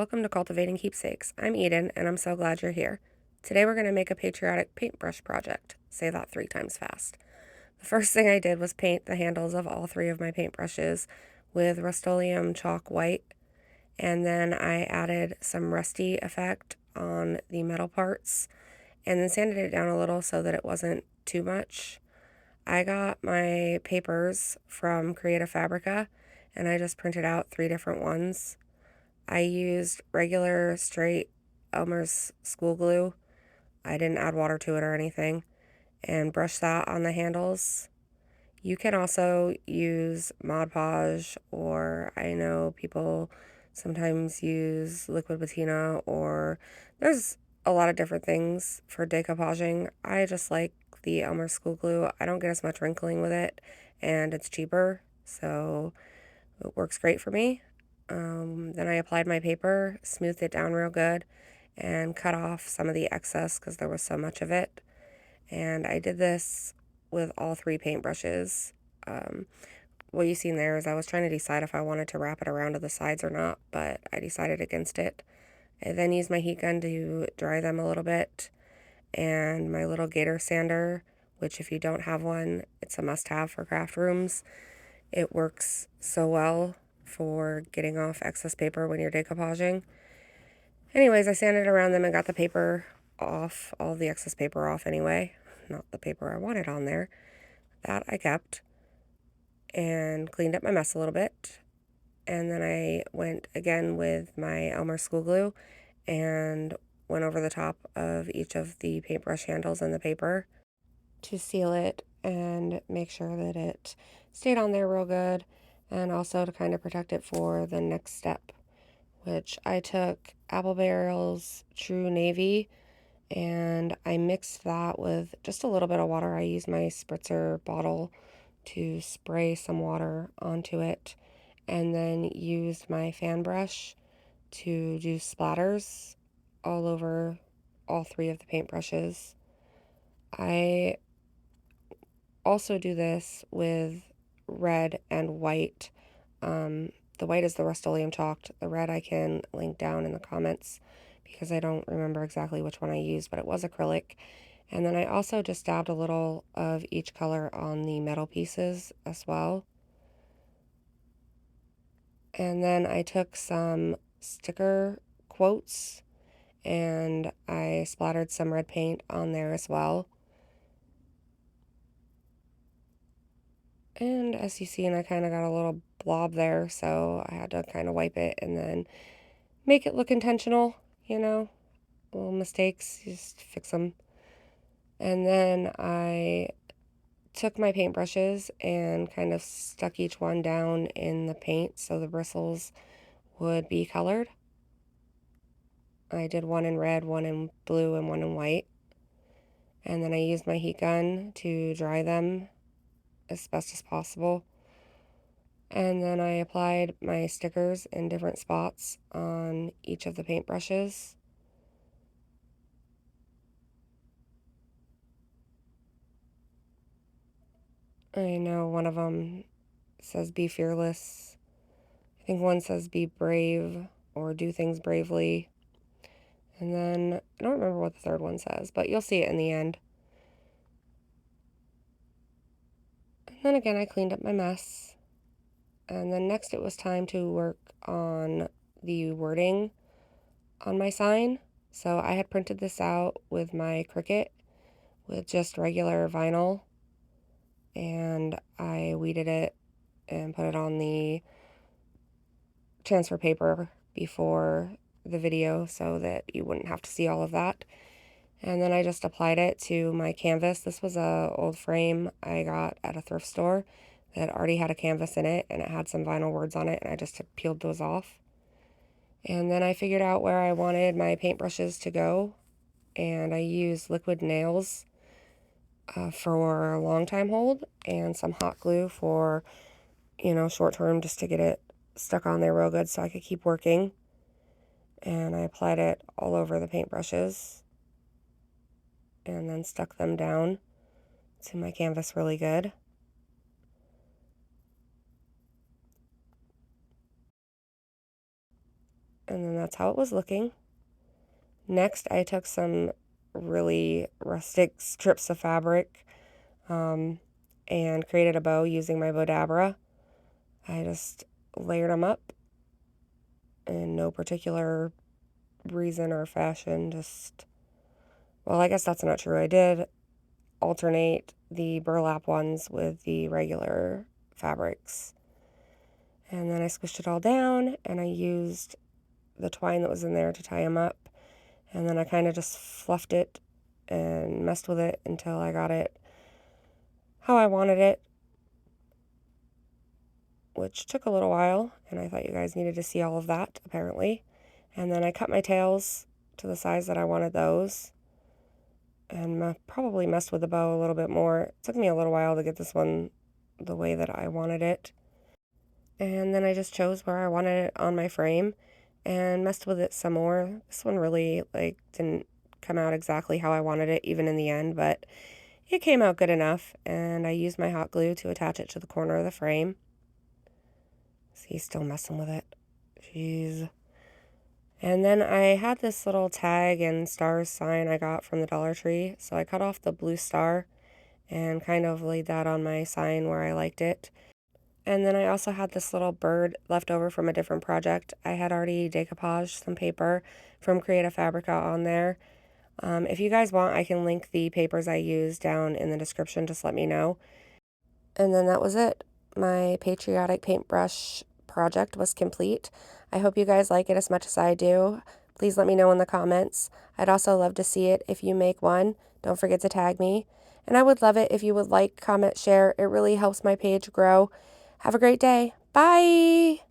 welcome to Cultivating Keepsakes. I'm Eden, and I'm so glad you're here. Today we're going to make a patriotic paintbrush project. Say that 3 times fast. The first thing I did was paint the handles of all 3 of my paintbrushes with Rust-Oleum chalk white, and then I added some rusty effect on the metal parts, and then sanded it down a little so that it wasn't too much. I got my papers from Creative Fabrica, and I just printed out 3 different ones. I used regular straight Elmer's school glue. I didn't add water to it or anything, and brushed that on the handles. You can also use Mod Podge, or I know people sometimes use liquid patina, or there's a lot of different things for decoupaging. I just like the Elmer's school glue. I don't get as much wrinkling with it, and it's cheaper, so it works great for me. Then I applied my paper, smoothed it down real good, and cut off some of the excess because there was so much of it. And I did this with all 3 paintbrushes. What you see in there is I was trying to decide if I wanted to wrap it around to the sides or not, but I decided against it. I then used my heat gun to dry them a little bit, and my little gator sander, which if you don't have one, it's a must-have for craft rooms. It works so well for getting off excess paper when you're decoupaging. Anyways, I sanded around them and got the paper off, all the excess paper off anyway. Not the paper I wanted on there. That I kept and cleaned up my mess a little bit. And then I went again with my Elmer school glue and went over the top of each of the paintbrush handles and the paper to seal it and make sure that it stayed on there real good, and also to kind of protect it for the next step, which I took Apple Barrel's True Navy and I mixed that with just a little bit of water. I used my spritzer bottle to spray some water onto it, and then used my fan brush to do splatters all over all 3 of the paintbrushes. I also do this with red and white. The white is the Rust-Oleum chalked. The red I can link down in the comments because I don't remember exactly which one I used, but it was acrylic. And then I also just dabbed a little of each color on the metal pieces as well. And then I took some sticker quotes and I splattered some red paint on there as well. And as you see, and I kind of got a little blob there, so I had to kind of wipe it and then make it look intentional, little mistakes, you just fix them. And then I took my paintbrushes and kind of stuck each one down in the paint so the bristles would be colored. I did one in red, one in blue, and one in white. And then I used my heat gun to dry them as best as possible. And then I applied my stickers in different spots on each of the paintbrushes. I know one of them says be fearless. I think one says be brave or do things bravely. And then I don't remember what the third one says, but you'll see it in the end. And then again, I cleaned up my mess. And then next it was time to work on the wording on my sign. So I had printed this out with my Cricut with just regular vinyl, and I weeded it and put it on the transfer paper before the video so that you wouldn't have to see all of that. And then I just applied it to my canvas. This was a old frame I got at a thrift store that already had a canvas in it, and it had some vinyl words on it, and I just peeled those off. And then I figured out where I wanted my paintbrushes to go, and I used liquid nails for a long time hold and some hot glue for, short term, just to get it stuck on there real good so I could keep working. And I applied it all over the paintbrushes and then stuck them down to my canvas really good. And then that's how it was looking. Next, I took some really rustic strips of fabric and created a bow using my Bodabra. I just layered them up in no particular reason or fashion, well, I guess that's not true. I did alternate the burlap ones with the regular fabrics. And then I squished it all down, and I used the twine that was in there to tie them up. And then I kind of just fluffed it and messed with it until I got it how I wanted it, which took a little while, and I thought you guys needed to see all of that, apparently. And then I cut my tails to the size that I wanted those, and probably messed with the bow a little bit more. It took me a little while to get this one the way that I wanted it. And then I just chose where I wanted it on my frame and messed with it some more. This one really didn't come out exactly how I wanted it even in the end, but it came out good enough, and I used my hot glue to attach it to the corner of the frame. See, still messing with it. Jeez. And then I had this little tag and stars sign I got from the Dollar Tree, so I cut off the blue star and kind of laid that on my sign where I liked it. And then I also had this little bird left over from a different project. I had already decoupaged some paper from Creative Fabrica on there. If you guys want, I can link the papers I used down in the description. Just let me know. And then that was it. My Patriotic paintbrush project was complete. I hope you guys like it as much as I do. Please let me know in the comments. I'd also love to see it if you make one. Don't forget to tag me. And I would love it if you would like, comment, share. It really helps my page grow. Have a great day. Bye!